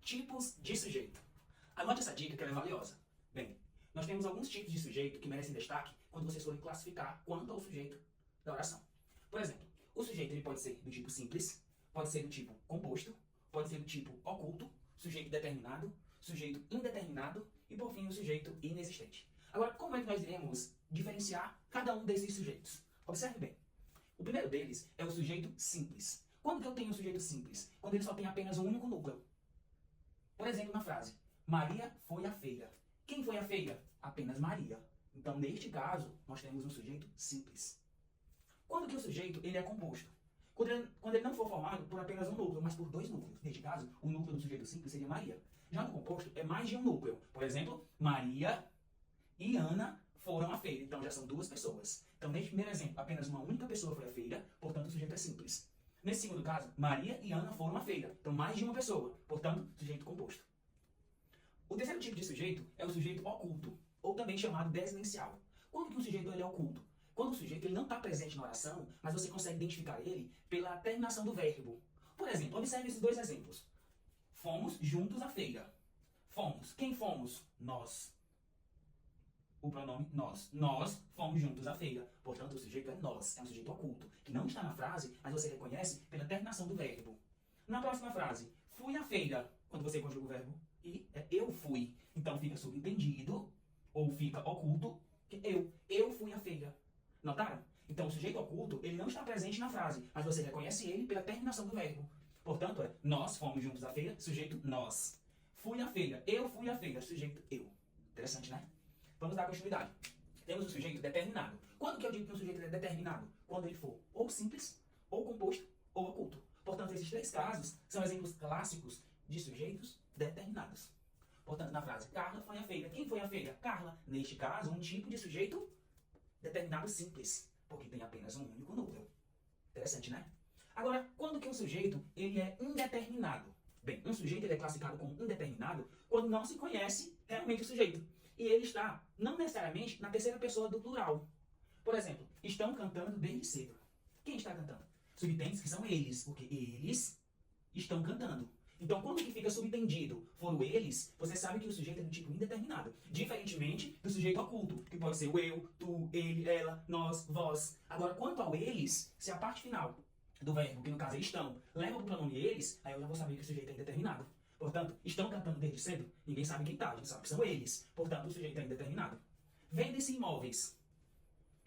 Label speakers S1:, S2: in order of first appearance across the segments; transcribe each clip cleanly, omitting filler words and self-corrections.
S1: Tipos de sujeito. Anote essa dica que ela é valiosa. Bem, nós temos alguns tipos de sujeito que merecem destaque quando vocês forem classificar quanto ao sujeito da oração. Por exemplo, o sujeito ele pode ser do tipo simples, pode ser do tipo composto, pode ser do tipo oculto, sujeito determinado, sujeito indeterminado e, por fim, o sujeito inexistente. Agora, como é que nós iremos diferenciar cada um desses sujeitos? Observe bem. O primeiro deles é o sujeito simples. Quando que eu tenho um sujeito simples? Quando ele só tem apenas um único núcleo. Por exemplo, na frase, Maria foi à feira. Quem foi à feira? Apenas Maria. Então, neste caso, nós temos um sujeito simples. Quando que o sujeito ele é composto? Quando ele não for formado por apenas um núcleo, mas por dois núcleos. Neste caso, o núcleo do sujeito simples seria Maria. Já no composto, é mais de um núcleo. Por exemplo, Maria e Ana foram à feira. Então, já são duas pessoas. Então, neste primeiro exemplo, apenas uma única pessoa foi à feira, portanto, o sujeito é simples. Nesse segundo caso, Maria e Ana foram à feira. Então, mais de uma pessoa, portanto, sujeito composto. O terceiro tipo de sujeito é o sujeito oculto, ou também chamado desinencial. Quando que o sujeito ele é oculto? Quando o sujeito ele não está presente na oração, mas você consegue identificar ele pela terminação do verbo. Por exemplo, observe esses dois exemplos. Fomos juntos à feira. Fomos. Quem fomos? Nós. O pronome nós. Nós fomos juntos à feira. Portanto, o sujeito é nós. É um sujeito oculto, que não está na frase, mas você reconhece pela terminação do verbo. Na próxima frase, fui à feira. Quando você conjuga o verbo e, é eu fui. Então, fica subentendido, ou fica oculto, que eu fui à feira. Notaram? Então, o sujeito oculto, ele não está presente na frase, mas você reconhece ele pela terminação do verbo. Portanto, é nós fomos juntos à feira, sujeito nós. Fui à feira, eu fui à feira, sujeito eu. Interessante, né? Vamos dar continuidade. Temos o sujeito determinado. Quando que eu digo que um sujeito é determinado? Quando ele for ou simples, ou composto, ou oculto. Portanto, esses três casos são exemplos clássicos de sujeitos determinados. Portanto, na frase, Carla foi à feira. Quem foi à feira? Carla. Neste caso, um tipo de sujeito determinado simples, porque tem apenas um único núcleo. Interessante, né? Agora, quando que um sujeito ele é indeterminado? Bem, um sujeito ele é classificado como indeterminado quando não se conhece realmente o sujeito. E ele está, não necessariamente, na terceira pessoa do plural. Por exemplo, estão cantando desde cedo. Quem está cantando? Subtende que são eles, porque eles estão cantando. Então, quando que fica subentendido for o eles, você sabe que o sujeito é do tipo indeterminado. Diferentemente do sujeito oculto, que pode ser o eu, tu, ele, ela, nós, vós. Agora, quanto ao eles, se a parte final do verbo, que no caso é estão, leva para o pronome eles, aí eu já vou saber que o sujeito é indeterminado. Portanto, estão cantando desde cedo, ninguém sabe quem está, a gente sabe que são eles. Portanto, o sujeito é indeterminado. Vendem-se imóveis.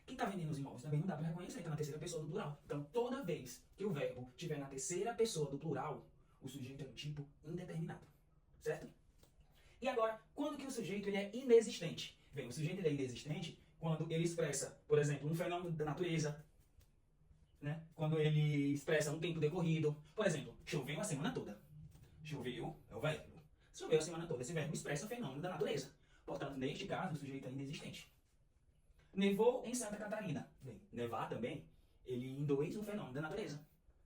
S1: Quem está vendendo os imóveis também não dá para reconhecer, está na terceira pessoa do plural. Então, toda vez que o verbo estiver na terceira pessoa do plural, o sujeito é do tipo indeterminado. Certo? E agora, quando que o sujeito ele é inexistente? Bem, o sujeito ele é inexistente quando ele expressa, por exemplo, um fenômeno da natureza, né? Quando ele expressa um tempo decorrido. Por exemplo, choveu a semana toda. Choveu é o verbo. Choveu a semana toda. Esse verbo expressa o fenômeno da natureza. Portanto, neste caso, o sujeito é inexistente. Nevou em Santa Catarina. Bem, nevar também, ele induz um fenômeno da natureza.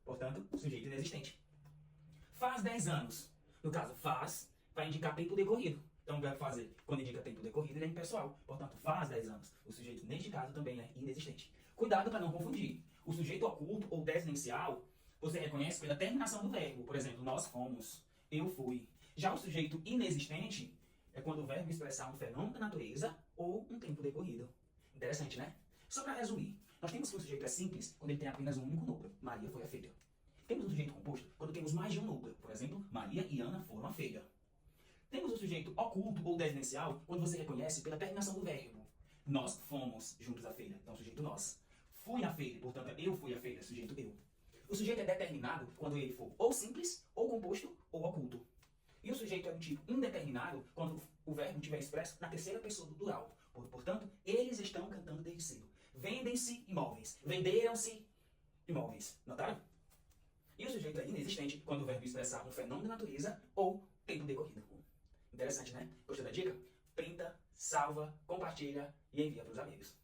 S1: Portanto, o sujeito inexistente. Faz 10 anos. No caso, faz vai indicar tempo decorrido. Então, o verbo fazer, quando indica tempo decorrido, ele é impessoal. Portanto, faz 10 anos. O sujeito, neste caso, também é inexistente. Cuidado para não confundir. O sujeito oculto ou desinencial, você reconhece pela terminação do verbo. Por exemplo, nós fomos, eu fui. Já o sujeito inexistente é quando o verbo expressar um fenômeno da natureza ou um tempo decorrido. Interessante, né? Só para resumir, nós temos que o sujeito é simples quando ele tem apenas um único núcleo. Maria foi à feira. Temos um sujeito composto quando temos mais de um núcleo. Por exemplo, Maria e Ana foram à feira. Temos o sujeito oculto ou desinencial quando você reconhece pela terminação do verbo. Nós fomos juntos à feira. Então, sujeito nós. Fui à feira, portanto, eu fui à feira, sujeito eu. O sujeito é determinado quando ele for ou simples, ou composto, ou oculto. E o sujeito é do tipo indeterminado quando o verbo estiver expresso na terceira pessoa do plural. Portanto, eles estão cantando desde cedo. Vendem-se imóveis. Venderam-se imóveis. Notaram? E o sujeito é inexistente quando o verbo expressar um fenômeno da natureza ou tempo decorrido. Interessante, né? Gostou da dica? Printa, salva, compartilha e envia para os amigos.